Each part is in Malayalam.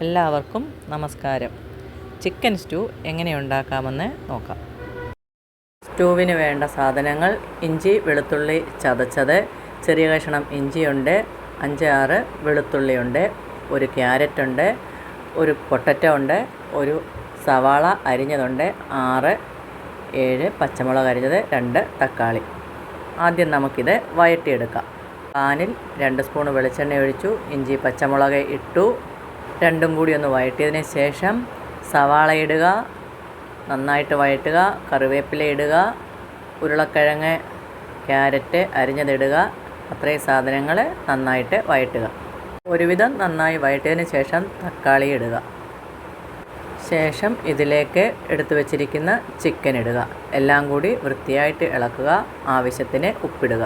എല്ലാവർക്കും നമസ്കാരം. ചിക്കൻ സ്റ്റൂ എങ്ങനെ ഉണ്ടാക്കാമെന്ന് നോക്കാം. സ്റ്റൂവിന് വേണ്ട സാധനങ്ങൾ: ഇഞ്ചി വെളുത്തുള്ളി ചതച്ചത്, ചെറിയ കഷ്ണം ഇഞ്ചിയുണ്ട്, 5-6 വെളുത്തുള്ളിയുണ്ട്, ഒരു ക്യാരറ്റുണ്ട്, ഒരു പൊട്ടറ്റോ ഉണ്ട്, ഒരു സവാള അരിഞ്ഞതുണ്ട്, 6-7 പച്ചമുളക് അരിഞ്ഞത്, 2 തക്കാളി. ആദ്യം നമുക്കിത് വഴറ്റിയെടുക്കാം. പാനിൽ 2 സ്പൂൺ വെളിച്ചെണ്ണ ഒഴിച്ചു. ഇഞ്ചി പച്ചമുളക് ഇട്ടു. രണ്ടും കൂടി ഒന്ന് വഴറ്റിയതിന് ശേഷം സവാള ഇടുക, നന്നായിട്ട് വഴറ്റുക. കറിവേപ്പില ഇടുക, ഉരുളക്കിഴങ്ങ് ക്യാരറ്റ് അരിഞ്ഞതിടുക. അത്രയും സാധനങ്ങൾ നന്നായിട്ട് വഴറ്റുക. ഒരുവിധം നന്നായി വഴറ്റിയതിന് ശേഷം തക്കാളി ഇടുക. ശേഷം ഇതിലേക്ക് എടുത്തു വച്ചിരിക്കുന്ന ചിക്കൻ ഇടുക. എല്ലാം കൂടി വൃത്തിയായിട്ട് ഇളക്കുക. ആവശ്യത്തിന് ഉപ്പിടുക.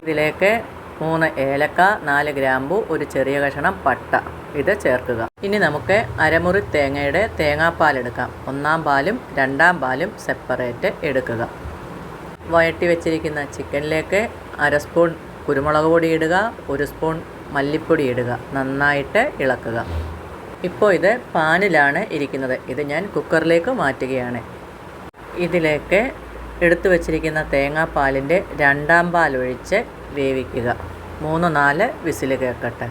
ഇതിലേക്ക് 3 ഏലക്ക, 4 ഗ്രാമ്പു, ഒരു ചെറിയ കഷ്ണം പട്ട ഇത് ചേർക്കുക. ഇനി നമുക്ക് അരമുറി തേങ്ങയുടെ തേങ്ങാപ്പാൽ എടുക്കാം. 1-ാം പാലും 2-ാം പാലും സെപ്പറേറ്റ് എടുക്കുക. വഴറ്റി വെച്ചിരിക്കുന്ന ചിക്കനിലേക്ക് 1/2 സ്പൂൺ കുരുമുളക് പൊടി ഇടുക, 1 സ്പൂൺ മല്ലിപ്പൊടി ഇടുക. നന്നായിട്ട് ഇളക്കുക. ഇപ്പോൾ ഇത് പാനിലാണ് ഇരിക്കുന്നത്. ഇത് ഞാൻ കുക്കറിലേക്ക് മാറ്റുകയാണ്. ഇതിലേക്ക് എടുത്തു വച്ചിരിക്കുന്ന തേങ്ങാപ്പാലിൻ്റെ 2-ാം പാൽ ഒഴിച്ച് വേവിക്കുക. 3-4 വിസിൽ കേൾക്കട്ടെ.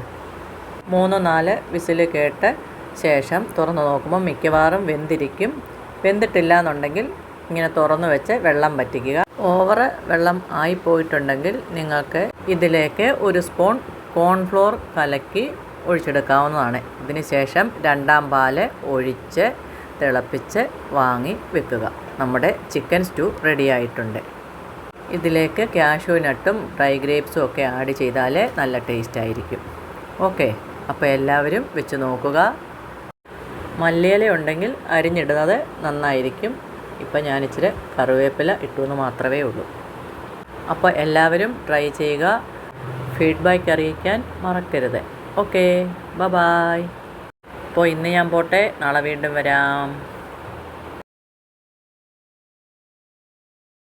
3-4 വിസിൽ കേട്ട ശേഷം തുറന്ന് നോക്കുമ്പോൾ മിക്കവാറും വെന്തിരിക്കും. വെന്തിട്ടില്ല എന്നുണ്ടെങ്കിൽ ഇങ്ങനെ തുറന്നു വെച്ച് വെള്ളം വറ്റിക്കുക. ഓവർ വെള്ളം ആയിപ്പോയിട്ടുണ്ടെങ്കിൽ നിങ്ങൾക്ക് ഇതിലേക്ക് 1 സ്പൂൺ കോൺഫ്ലോർ കലക്കി ഒഴിച്ചെടുക്കാവുന്നതാണ്. ഇതിന് ശേഷം 2-ാം പാൽ ഒഴിച്ച് തിളപ്പിച്ച് വാങ്ങി വെക്കുക. നമ്മുടെ ചിക്കൻ സ്റ്റൂ റെഡി ആയിട്ടുണ്ട്. ഇതിലേക്ക് കാഷ്യൂ നട്ടും ഡ്രൈ ഗ്രേപ്സും ഒക്കെ ആഡ് ചെയ്താൽ നല്ല ടേസ്റ്റ് ആയിരിക്കും. ഓക്കെ, അപ്പോൾ എല്ലാവരും വെച്ച് നോക്കുക. മല്ലിയില ഉണ്ടെങ്കിൽ അരിഞ്ഞിടുന്നത് നന്നായിരിക്കും. ഇപ്പം ഞാനിച്ചിരി കറിവേപ്പില ഇട്ടുവെന്ന് മാത്രമേ ഉള്ളൂ. അപ്പോൾ എല്ലാവരും ട്രൈ ചെയ്യുക. ഫീഡ്ബാക്ക് അറിയിക്കാൻ മറക്കരുത്. Okay, bye. അപ്പോൾ ഇന്ന് ഞാൻ പോട്ടെ. നാളെ വീണ്ടും വരാം.